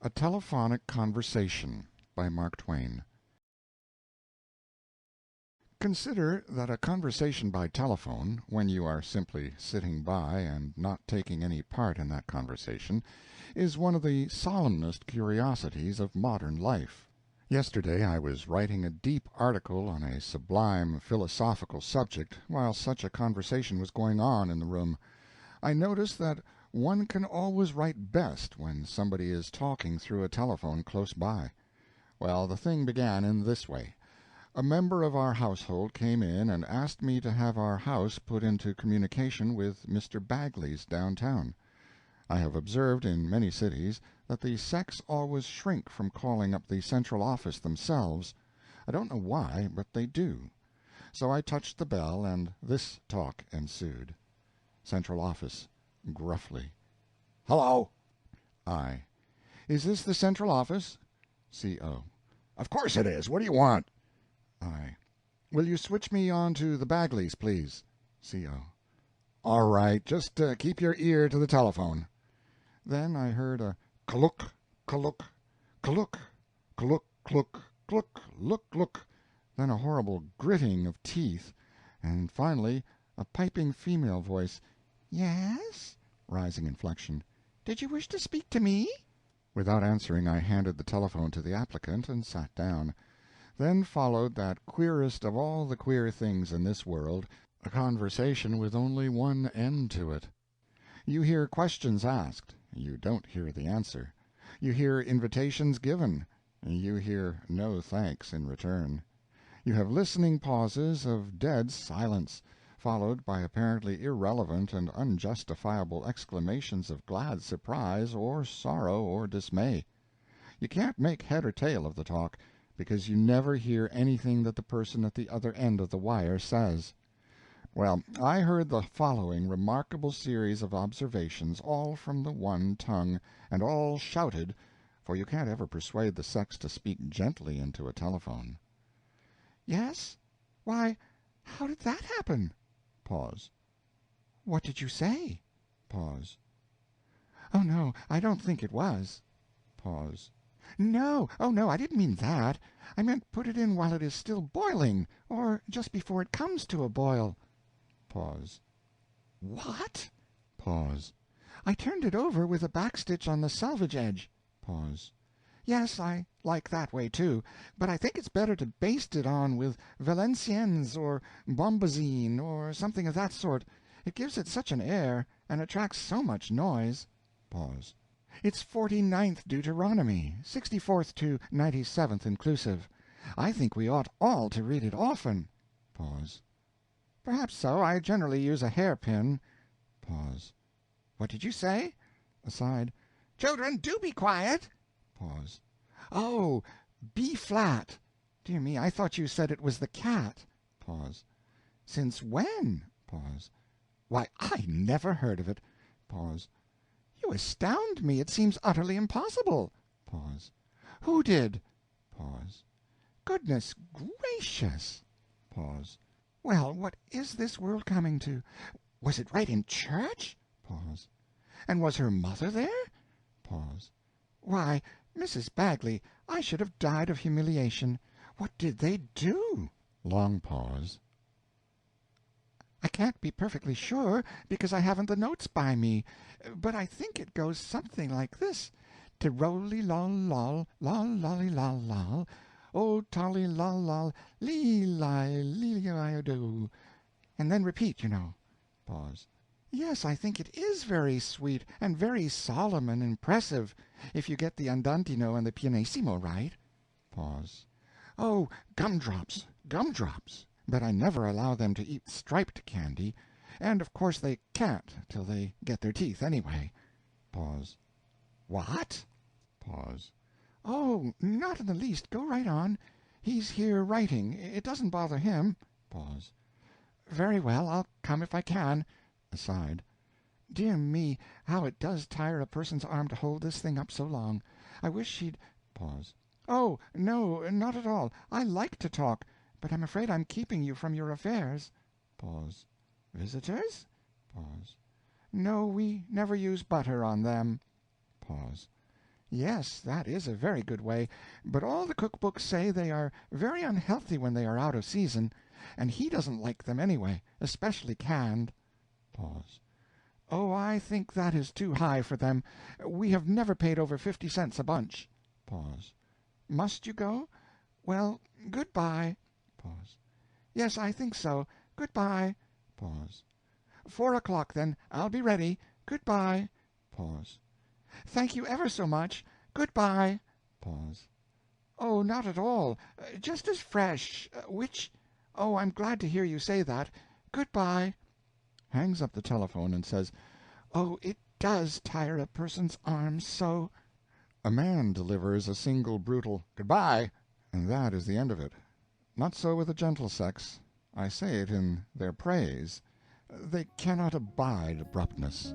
A Telephonic Conversation by Mark Twain. Consider that a conversation by telephone, when you are simply sitting by and not taking any part in that conversation, is one of the solemnest curiosities of modern life. Yesterday I was writing a deep article on a sublime philosophical subject while such a conversation was going on in the room. I noticed that one can always write best when somebody is talking through a telephone close by. Well, the thing began in this way. A member of our household came in and asked me to have our house put into communication with Mr. Bagley's downtown. I have observed in many cities that the sex always shrink from calling up the central office themselves. I don't know why, but they do. So I touched the bell, and this talk ensued. Central office, gruffly. "Hello." I. "Is this the central office?" C.O. "Of course it is. What do you want?" I. "Will you switch me on to the Bagleys, please?" C.O. "All right. Just keep your ear to the telephone." Then I heard a cluck, cluck, cluck, cluck, cluck, cluck, look, look, then a horrible gritting of teeth, and finally a piping female voice. "Yes?" Rising inflection. "Did you wish to speak to me?" Without answering, I handed the telephone to the applicant and sat down. Then followed that queerest of all the queer things in this world, a conversation with only one end to it. You hear questions asked, you don't hear the answer. You hear invitations given, you hear no thanks in return. You have listening pauses of dead silence, followed by apparently irrelevant and unjustifiable exclamations of glad surprise or sorrow or dismay. You can't make head or tail of the talk, because you never hear anything that the person at the other end of the wire says. Well, I heard the following remarkable series of observations, all from the one tongue, and all shouted, for you can't ever persuade the sex to speak gently into a telephone. "Yes? Why, how did that happen?" Pause. "What did you say?" Pause. "Oh, no, I don't think it was." Pause. "No, oh, no, I didn't mean that. I meant put it in while it is still boiling, or just before it comes to a boil." Pause. "What?" Pause. "I turned it over with a backstitch on the selvage edge." Pause. "Yes, I like that way, too, but I think it's better to baste it on with Valenciennes or bombazine or something of that sort. It gives it such an air, and attracts so much noise." Pause. "It's 49th Deuteronomy, 64th to 97th inclusive. I think we ought all to read it often." Pause. "Perhaps so. I generally use a hairpin." Pause. "What did you say?" Aside. "Children, do be quiet." Pause. "Oh, B flat. Dear me, I thought you said it was the cat." Pause. "Since when?" Pause. "Why, I never heard of it." Pause. "You astound me. It seems utterly impossible." Pause. "Who did?" Pause. "Goodness gracious!" Pause. "Well, what is this world coming to? Was it right in church?" Pause. "And was her mother there?" Pause. "Why, Mrs. Bagley, I should have died of humiliation. What did they do?" Long pause. "I can't be perfectly sure, because I haven't the notes by me, but I think it goes something like this: Tiroli lol lol, lol lolly lol lol, oh tolly lol lol, lee lie lee do, and then repeat, you know." Pause. "Yes, I think it is very sweet, and very solemn and impressive, if you get the andantino and the pianissimo right." Pause. "Oh, gumdrops, gumdrops. But I never allow them to eat striped candy, and of course they can't till they get their teeth, anyway." Pause. "What?" Pause. "Oh, not in the least. Go right on. He's here writing. It doesn't bother him." Pause. "Very well, I'll come if I can." Aside. "Dear me, how it does tire a person's arm to hold this thing up so long. I wish she'd—" Pause. "Oh, no, not at all. I like to talk, but I'm afraid I'm keeping you from your affairs." Pause. "Visitors?" Pause. "No, we never use butter on them." Pause. Yes, that is a very good way, but all the cookbooks say they are very unhealthy when they are out of season, and he doesn't like them anyway, especially canned. Pause. Oh, I think that is too high for them. We have never paid over 50 cents a bunch. Pause. Must you go? Well, good-bye. Pause. Yes, I think so. Good-bye. Pause. 4 o'clock, then. I'll be ready. Good-bye. Pause. Thank you ever so much. Good-bye. Pause. Oh, not at all. Just as fresh. Which? Oh, I'm glad to hear you say that. Good-bye. Hangs up the telephone and says, Oh, it does tire a person's arms so. a man delivers a single brutal "Goodbye," and that is the end of it. Not so with the gentle sex. I say it in their praise. They cannot abide abruptness.